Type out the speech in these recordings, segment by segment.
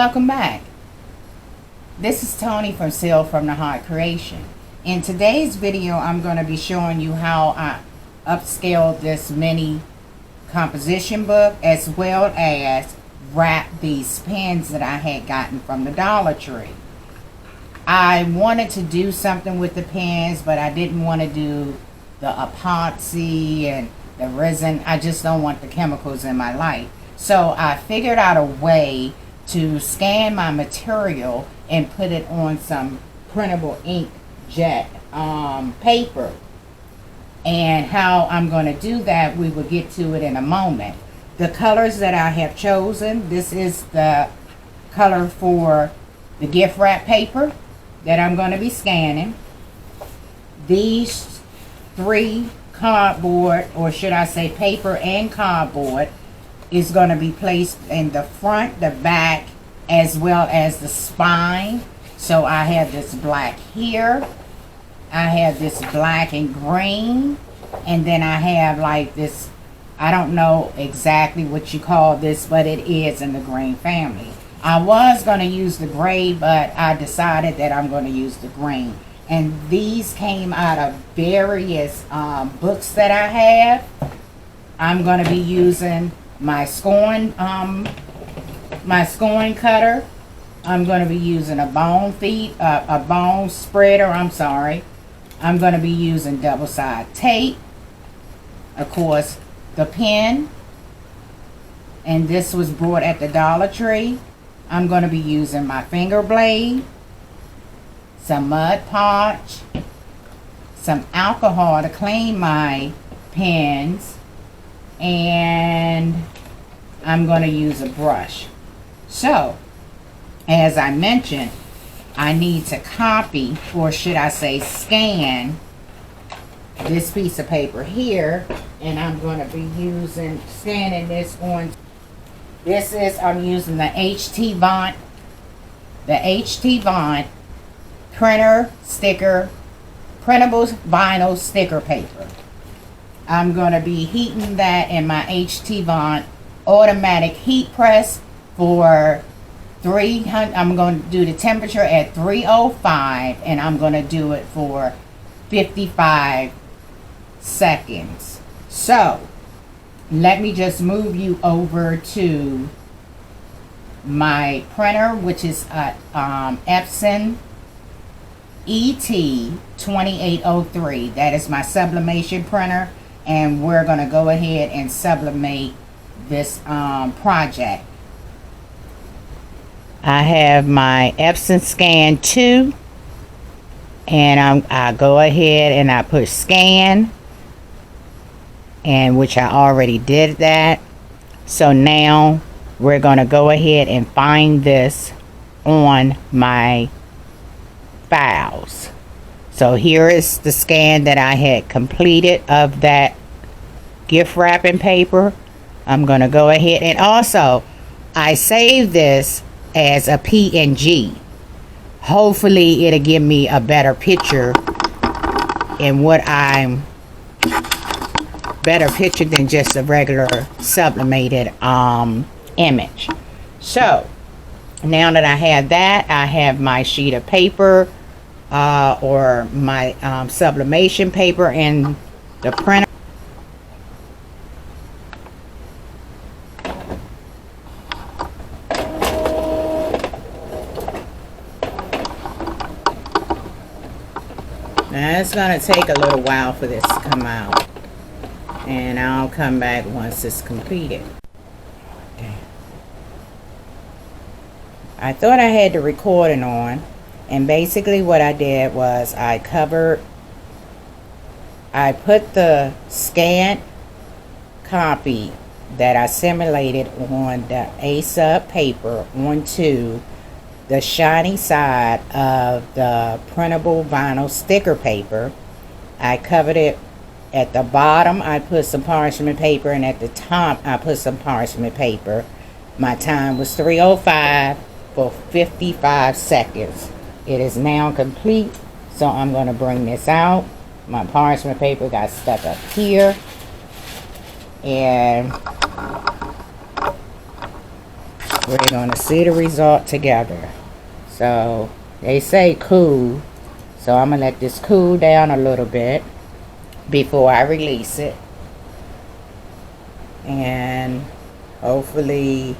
Welcome back. This is Tony from Seal from the Heart Creation. In today's video, I'm going to be showing you how I upscaled this mini composition book, as well as wrap these pens that I had gotten from the Dollar Tree. I wanted to do something with the pens, but I didn't want to do the epoxy and the resin. I just don't want the chemicals in my life. So I figured out a way to scan my material and put it on some printable inkjet paper. And how I'm going to do that, we will get to it in a moment. The colors that I have chosen, this is the color for the gift wrap paper that I'm going to be scanning. These three cardboard, or should I say paper and cardboard, is going to be placed in the front, the back, as well as the spine. So I have this black here, I have this black and green, and then I have like this, I don't know exactly what you call this, but it is in the green family. I was going to use the gray, but I decided that I'm going to use the green. And these came out of various books that I have. I'm going to be using my scoring cutter. I'm going to be using a bone spreader. I'm going to be using double-sided tape. Of course, the pen. And this was bought at the Dollar Tree. I'm going to be using my finger blade, some Mod Podge, some alcohol to clean my pens, and I'm going to use a brush. So, as I mentioned, I need to copy, or should I say scan, this piece of paper here, and I'm going to be scanning this on. I'm using the HT Vaunt printer sticker, printable vinyl sticker paper. I'm going to be heating that in my HT Vaunt automatic heat press for 300. I'm going to do the temperature at 305, and I'm going to do it for 55 seconds. So let me just move you over to my printer, which is Epson ET2803. That is my sublimation printer, and we're going to go ahead and sublimate this project. I have my Epson Scan 2, and I go ahead and I push scan, and which I already did that. So now we're going to go ahead and find this on my files. So here is the scan that I had completed of that gift wrapping paper. I'm going to go ahead, and also I saved this as a PNG. Hopefully it'll give me a better picture in what I'm better picture than just a regular sublimated image. So now that I have that, I have my sheet of paper or my sublimation paper and the printer. Now it's going to take a little while for this to come out, and I'll come back once it's completed. Okay. I thought I had the recording on, and basically what I did was I put the scanned copy that I simulated on the ASUB paper onto the shiny side of the printable vinyl sticker paper. I covered it. At the bottom I put some parchment paper, and at the top I put some parchment paper. My time was 3:05 for 55 seconds. It is now complete, so I'm going to bring this out. My parchment paper got stuck up here, and We're gonna see the result together. So they say cool, so I'm gonna let this cool down a little bit before I release it, and hopefully,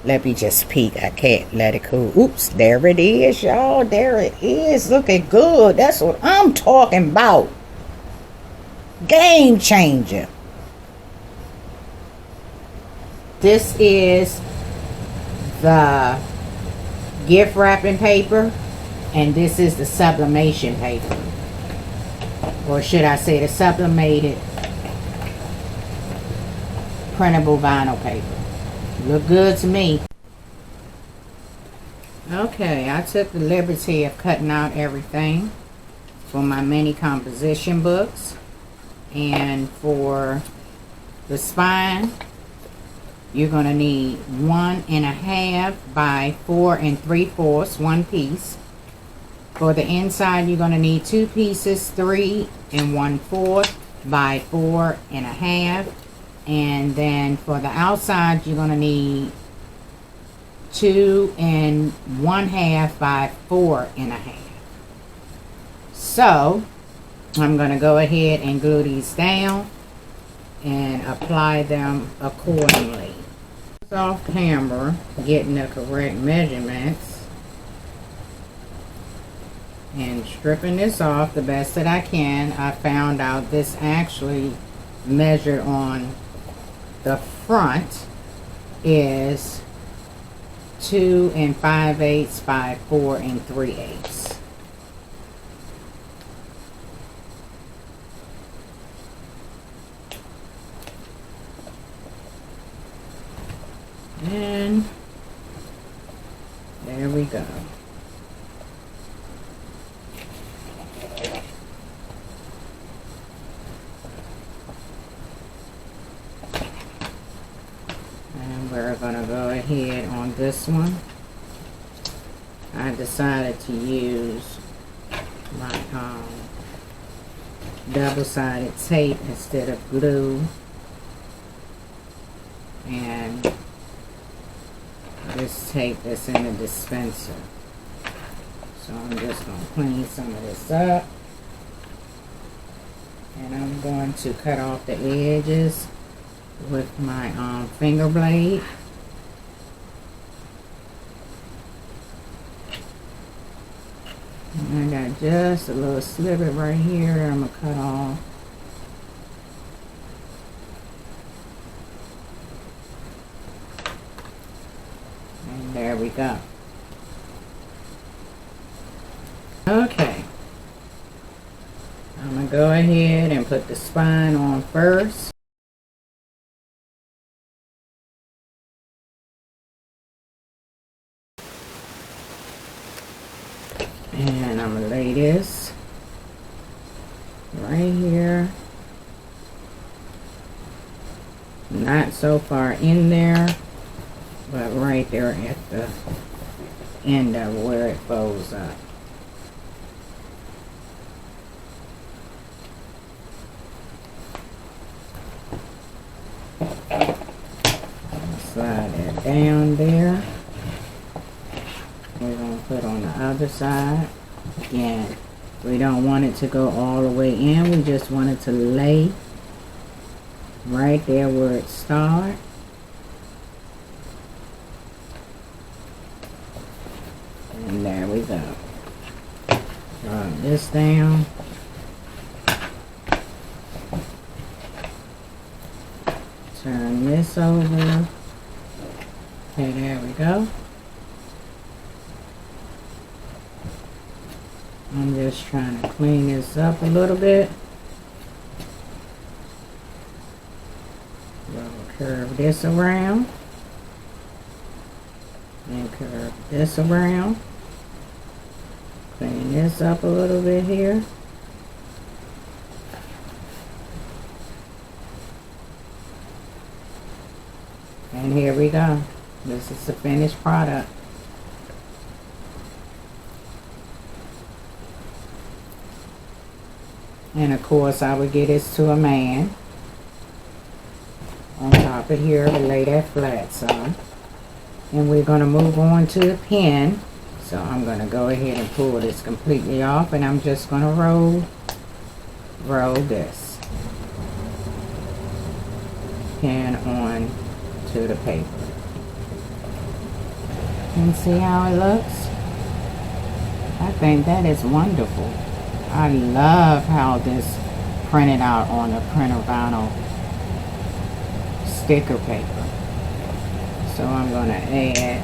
let me just peek. I can't let it cool. Oops, there it is, y'all. There it is, looking good. That's what I'm talking about. Game changer. This is the gift wrapping paper, and this is the sublimation paper, or should I say the sublimated printable vinyl paper. Look good to me. Okay, I took the liberty of cutting out everything for my mini composition books, and for the spine you're going to need 1.5 by 4 3/4, one piece. For the inside, you're going to need 2 pieces, 3 1/4 by 4.5. And then for the outside, you're going to need 2 1/2 by 4.5. So I'm going to go ahead and glue these down and apply them accordingly. Off camera, getting the correct measurements and stripping this off the best that I can. I found out this actually measured on the front is 2 5/8 by 4 3/8. And there we go. And we're going to go ahead on this one. I decided to use my double-sided tape instead of glue. And this tape that's in the dispenser. So I'm just going to clean some of this up. And I'm going to cut off the edges with my finger blade. And I got just a little sliver right here that I'm going to cut off. And there we go. Okay. I'm going to go ahead and put the spine on first. And I'm going to lay this right here. Not so far in there, but right there at the end of where it folds up. Slide that down there. We're going to put on the other side. Again, we don't want it to go all the way in. We just want it to lay right there where it starts. And there we go. Drop this down. Turn this over. Okay, there we go. I'm just trying to clean this up a little bit. We'll curve this around. And curve this around. Clean this up a little bit here. And here we go. This is the finished product. And of course I would get this to a man. On top of here to lay that flat some. And we're going to move on to the pen. So I'm going to go ahead and pull this completely off, and I'm just going to roll this pen on to the paper. And see how it looks? I think that is wonderful. I love how this printed out on the printer vinyl sticker paper. So I'm going to add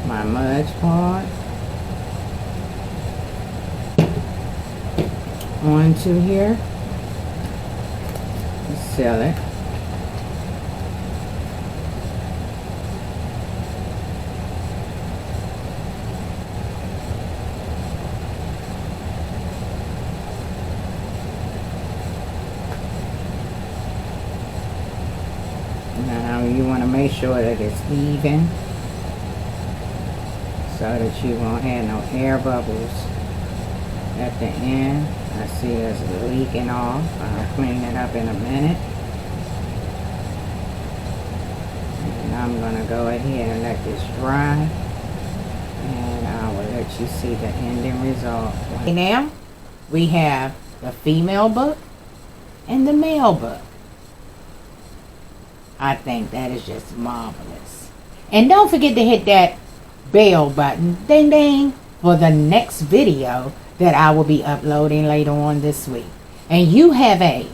my Mod Podge onto here. Seal it. Now you want to make sure that it's even so that you won't have no air bubbles at the end. I see it's leaking off. I'll clean it up in a minute. And I'm going to go ahead and let this dry. And I will let you see the ending result. Now we have the female book and the male book. I think that is just marvelous. And don't forget to hit that bell button, ding ding, for the next video that I will be uploading later on this week. And you have a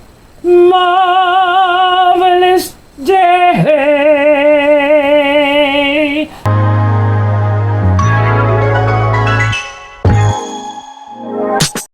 marvelous day.